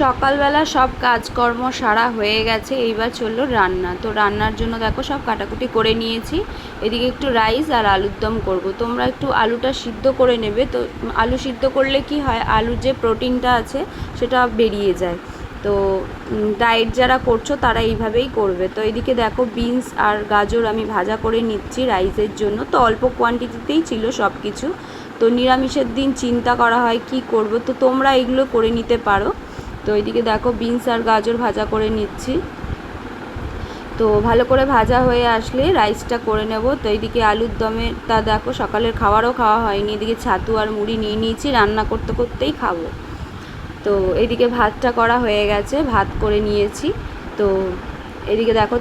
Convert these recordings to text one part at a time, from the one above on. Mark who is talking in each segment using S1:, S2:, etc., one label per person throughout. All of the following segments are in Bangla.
S1: সকালবেলা সব কাজকর্ম সারা হয়ে গেছে, এইবার চললো রান্না। তো রান্নার জন্য দেখো সব কাটাকুটি করে নিয়েছি। এদিকে একটু রাইস আর আলুর দম করবো। তোমরা একটু আলুটা সিদ্ধ করে নেবে। তো আলু সিদ্ধ করলে কি হয়, আলুর যে প্রোটিনটা আছে সেটা বেরিয়ে যায়। তো ডায়েট যারা করছো তারা এইভাবেই করবে। তো এদিকে দেখো বিনস আর গাজর আমি ভাজা করে নিচ্ছি রাইসের জন্য। তো অল্প কোয়ান্টিটিতেই ছিল সব কিছু। তো নিরামিষের দিন চিন্তা করা হয় কি করব, তো তোমরা এগুলো করে নিতে পারো। তো এইদিকে দেখো বিনস আর গাজর ভাজা করে নিচ্ছি। তো ভালো করে ভাজা হয়ে আসলে রাইসটা করে নেব। তো এইদিকে আলুর দমেরটা দেখো সকালের খাবারও খাওয়া হয়নি, এদিকে ছাতু আর মুড়ি নিয়ে নিয়েছি, রান্না করতে করতেই খাবো। তো এদিকে ভাতটা করা হয়ে গেছে, ভাত করে নিয়েছি। তো এদিকে দেখো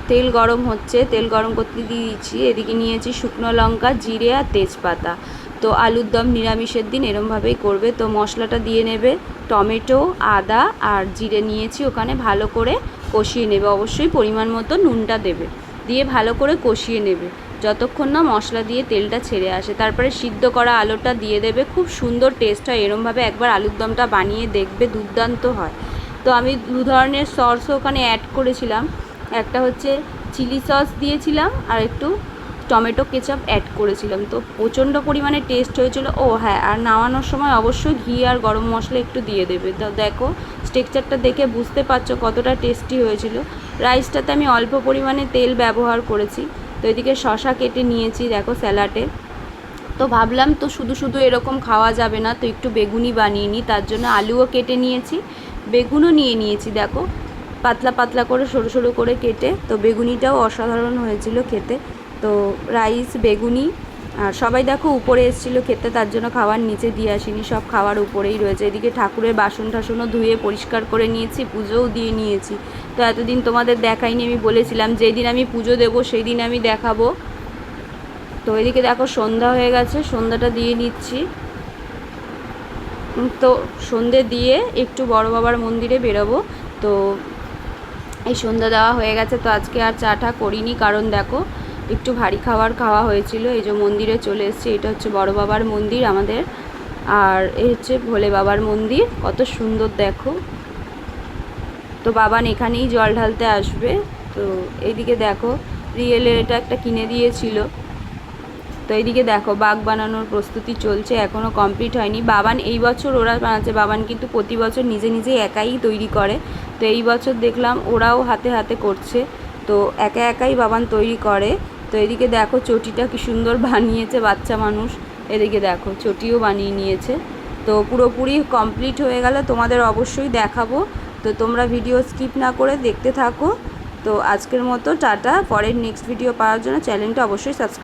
S1: তেল গরম হচ্ছে, তেল গরম করতে দিয়েছি। এদিকে নিয়েছি শুকনো লঙ্কা, জিরে আর তেজপাতা। তো আলুর দম নিরামিষের দিন এরমভাবেই করবে। তো মশলাটা দিয়ে নেবে, টমেটো, আদা আর জিরে নিয়েছি, ওখানে ভালো করে কষিয়ে নেবে। অবশ্যই পরিমাণ মতো নুনটা দেবে, দিয়ে ভালো করে কষিয়ে নেবে যতক্ষণ না মশলা দিয়ে তেলটা ছেড়ে আসে। তারপরে সিদ্ধ করা আলুটা দিয়ে দেবে, খুব সুন্দর টেস্ট হয়। এরমভাবে একবার আলুর দমটা বানিয়ে দেখবে, দুর্দান্ত হয়। তো আমি দু ধরনের সসও ওখানে অ্যাড করেছিলাম, একটা হচ্ছে চিলি সস দিয়েছিলাম আর একটু টমেটো কেচাপ অ্যাড করেছিলাম। তো প্রচণ্ড পরিমাণে টেস্ট হয়েছিল। ও হ্যাঁ, আর নামানোর সময় অবশ্যই ঘি আর গরম মশলা একটু দিয়ে দেবে। তো দেখো টেক্সচারটা দেখে বুঝতে পারছো কতটা টেস্টি হয়েছিল। রাইসটাতে আমি অল্প পরিমাণে তেল ব্যবহার করেছি। তো এদিকে শশা কেটে নিয়েছি দেখো স্যালাডে। তো ভাবলাম তো শুধু শুধু এরকম খাওয়া যাবে না, তো একটু বেগুনি বানিয়ে নিই। তার জন্য আলুও কেটে নিয়েছি, বেগুনও নিয়ে নিয়েছি দেখো পাতলা পাতলা করে সরু সরু করে কেটে। তো বেগুনিটাও অসাধারণ হয়েছিল খেতে। তো রাইস, বেগুনি আর সবাই দেখো উপরে এসেছিলো খেতে, তার জন্য খাবার নিচে দিয়ে আসিনি, সব খাবার উপরেই রয়েছে। এদিকে ঠাকুরের বাসন টাসনও ধুয়ে পরিষ্কার করে নিয়েছি, পুজোও দিয়ে নিয়েছি। তো এতদিন তোমাদের দেখাইনি, আমি বলেছিলাম যেই দিন আমি পুজো দেবো সেই দিন আমি দেখাবো। তো এদিকে দেখো সন্ধ্যা হয়ে গেছে, সন্ধ্যাটা দিয়ে নিচ্ছি। তো সন্ধে দিয়ে একটু বড় বাবার মন্দিরে বেরোবো। তো এই সন্ধ্যা দেওয়া হয়ে গেছে। তো আজকে আর চাটা করিনি, কারণ দেখো একটু ভারী খাবার খাওয়া হয়েছিল। এই যে মন্দিরে চলে এসেছি, এটা হচ্ছে বড় বাবার মন্দির আমাদের, আর এই হচ্ছে ভোলে বাবার মন্দির, কত সুন্দর দেখো। তো বাবান এখানেই জল ঢালতে আসবে। তো এইদিকে দেখো রিয়েলের এটা একটা কিনে দিয়েছিল। তো এইদিকে দেখো বাঘ বানানোর প্রস্তুতি চলছে, এখনও কমপ্লিট হয়নি। বাবান এই বছর ওরা বানাচ্ছে, বাবান কিন্তু প্রতি বছর নিজে নিজেই একাই তৈরি করে। তো এই বছর দেখলাম ওরাও হাতে হাতে করছে, তো একা একাই বাবান তৈরি করে। তো এদিকে দেখো চটিটা কি সুন্দর বানিয়েছে বাচ্চা মানুষ, এদিকে দেখো চটিও বানিয়ে নিয়েছে। তো পুরোপুরি কমপ্লিট হয়ে গেলে তোমাদের অবশ্যই দেখাবো। তো তোমরা ভিডিও স্কিপ না করে দেখতে থাকো। তো আজকের মতো টাটা। পরের নেক্সট ভিডিও পাওয়ার জন্য চ্যানেলটা অবশ্যই সাবস্ক্রাইব